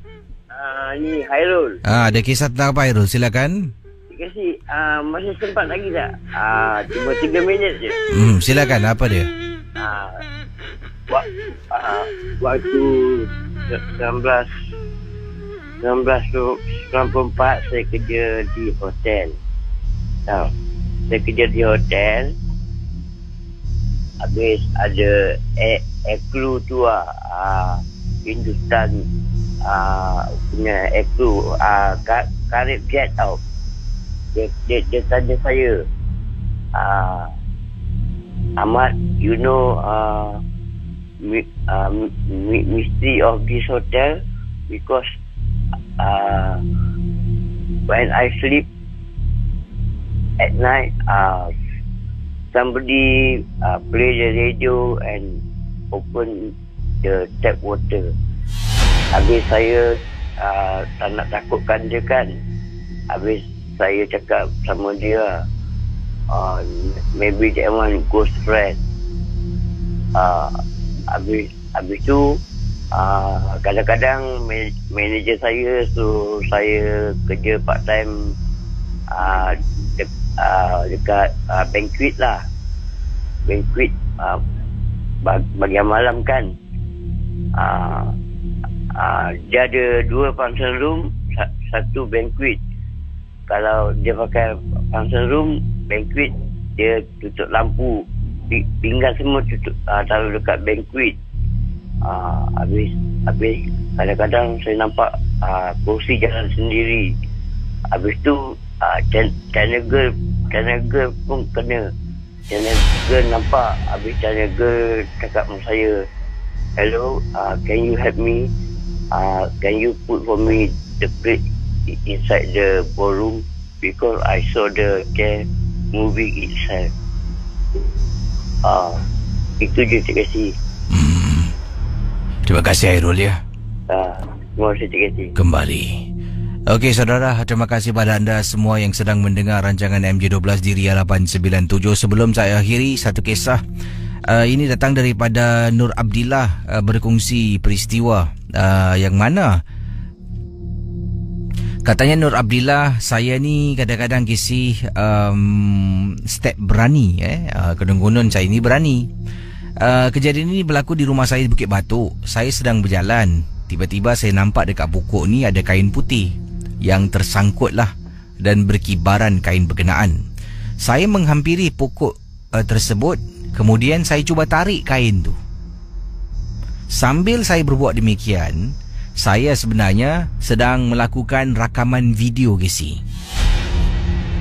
Ni Hairul. Ada kisah tentang apa, Hairul? Silakan. Cik Kesi, masih sempat lagi tak? Cuma 3 minit je. Silakan, apa dia? Waktu 1994 saya kerja di hotel. Saya kerja di hotel. Habis ada Eklu tu Hindustan punya Eklu Karib Jet tau. Dia tanya saya, Ahmad, you know mystery of this hotel? Because when I sleep at night, somebody play the radio and open the tap water. Habis saya tak nak takutkan dia kan. Habis saya cakap sama dia, maybe that one ghost friend. Habis tu kadang-kadang manager saya suruh saya kerja part time dekat banquet lah. Banquet bagian malam kan. Dia ada 2 function room, 1 banquet. Kalau dia pakai function room, banquet, dia tutup lampu, pinggan semua tutup, taruh dekat banquet. Habis kadang-kadang saya nampak kursi jalan sendiri. Habis tu Channel girl pun kena. Channel girl nampak. Habis channel girl cakap dengan saya, hello, can you help me? Can you put for me the plate inside the ballroom? Because I saw the chair moving itself. Itu je Cik Kasih. Terima kasih Hairul ya. Terima kasih Cik Kasih. Kembali. Okey saudara, terima kasih pada anda semua yang sedang mendengar rancangan MJ12 di Ria 897. Sebelum saya akhiri, satu kisah. Ini datang daripada Nur Abdillah, berkongsi peristiwa yang mana katanya Nur Abdillah, saya ni kadang-kadang kisih step berani. Konon-konon saya ni berani. Kejadian ini berlaku di rumah saya di Bukit Batok. Saya sedang berjalan, tiba-tiba saya nampak dekat pokok ni ada kain putih yang tersangkut lah dan berkibaran kain berkenaan. Saya menghampiri pokok tersebut, kemudian saya cuba tarik kain tu. Sambil saya berbuat demikian, saya sebenarnya sedang melakukan rakaman video Casey.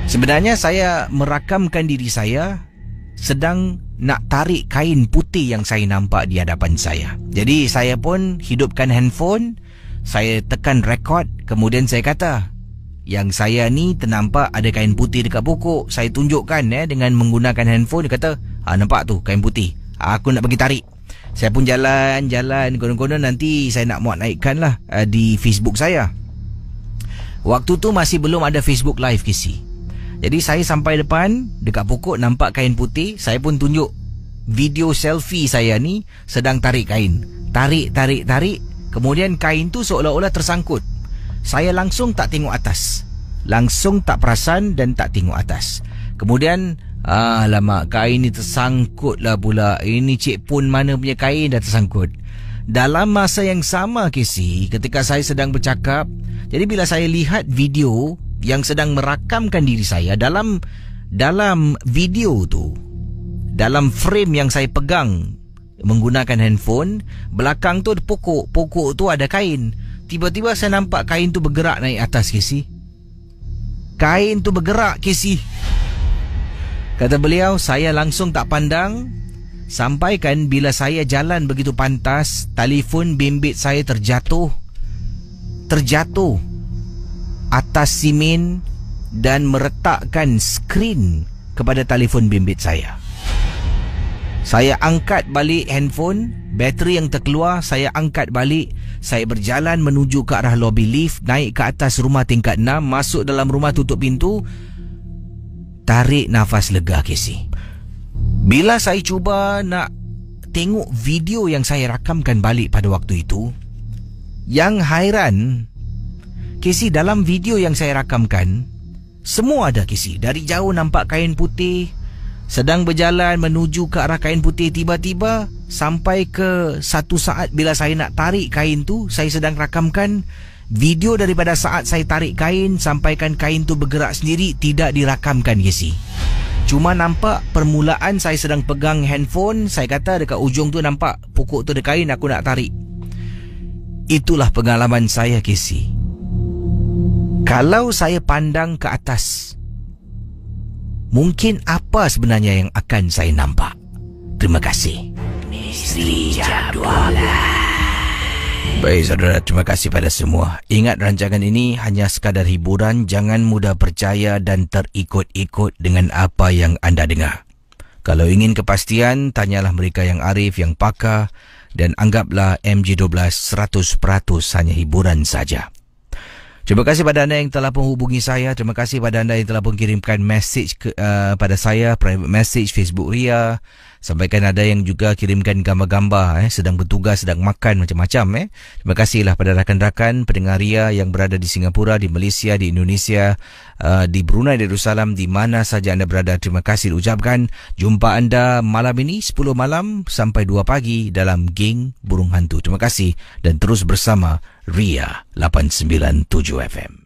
Sebenarnya saya merakamkan diri saya sedang nak tarik kain putih yang saya nampak di hadapan saya. Jadi saya pun hidupkan handphone, saya tekan record, kemudian saya kata, yang saya ni ternampak ada kain putih dekat pokok. Saya tunjukkan dengan menggunakan handphone. Dia kata, nampak tu kain putih, aku nak pergi tarik. Saya pun jalan-jalan, konon-konon nanti saya nak muat naikkan lah di Facebook saya. Waktu tu masih belum ada Facebook Live Casey. Jadi saya sampai depan, dekat pokok nampak kain putih. Saya pun tunjuk video selfie saya ni sedang tarik kain. Tarik. Kemudian kain tu seolah-olah tersangkut. Saya langsung tak tengok atas. Langsung tak perasan dan tak tengok atas. Kemudian, alamak, kain ni tersangkut lah pula. Ini cik pun mana punya kain dah tersangkut. Dalam masa yang sama Casey, ketika saya sedang bercakap, jadi bila saya lihat video yang sedang merakamkan diri saya, dalam video tu, dalam frame yang saya pegang menggunakan handphone, belakang tu ada pokok tu ada kain. Tiba-tiba saya nampak kain tu bergerak naik atas Casey. Kain tu bergerak Casey. Kata beliau, saya langsung tak pandang. Sampaikan bila saya jalan begitu pantas, telefon bimbit saya terjatuh atas simen dan meretakkan skrin kepada telefon bimbit saya. Saya angkat balik handphone, bateri yang terkeluar saya angkat balik. Saya berjalan menuju ke arah lobi lift, naik ke atas rumah tingkat 6, masuk dalam rumah, tutup pintu, tarik nafas lega Casey. Bila saya cuba nak tengok video yang saya rakamkan balik pada waktu itu, yang hairan Casey, dalam video yang saya rakamkan semua ada Casey. Dari jauh nampak kain putih, sedang berjalan menuju ke arah kain putih. Tiba-tiba sampai ke satu saat bila saya nak tarik kain tu, saya sedang rakamkan video daripada saat saya tarik kain sampaikan kain tu bergerak sendiri, tidak dirakamkan Casey. Cuma nampak permulaan saya sedang pegang handphone, saya kata dekat ujung tu nampak pokok tu ada kain, aku nak tarik. Itulah pengalaman saya, Casey. Kalau saya pandang ke atas, mungkin apa sebenarnya yang akan saya nampak? Terima kasih. Misteri Jam 12. Baik saudara, terima kasih pada semua. Ingat, rancangan ini hanya sekadar hiburan. Jangan mudah percaya dan terikut-ikut dengan apa yang anda dengar. Kalau ingin kepastian, tanyalah mereka yang arif, yang pakar, dan anggaplah MJ12 100% hanya hiburan saja. Terima kasih pada anda yang telah menghubungi saya. Terima kasih pada anda yang telah mengirimkan message pada saya, private message Facebook Ria. Sampaikan ada yang juga kirimkan gambar-gambar sedang bertugas, sedang makan macam-macam. Terima kasihlah pada rakan-rakan pendengar Ria yang berada di Singapura, di Malaysia, di Indonesia, di Brunei Darussalam, di mana saja anda berada. Terima kasih diucapkan. Jumpa anda malam ini 10 malam sampai 2 pagi dalam Geng Burung Hantu. Terima kasih dan terus bersama Ria 897 FM.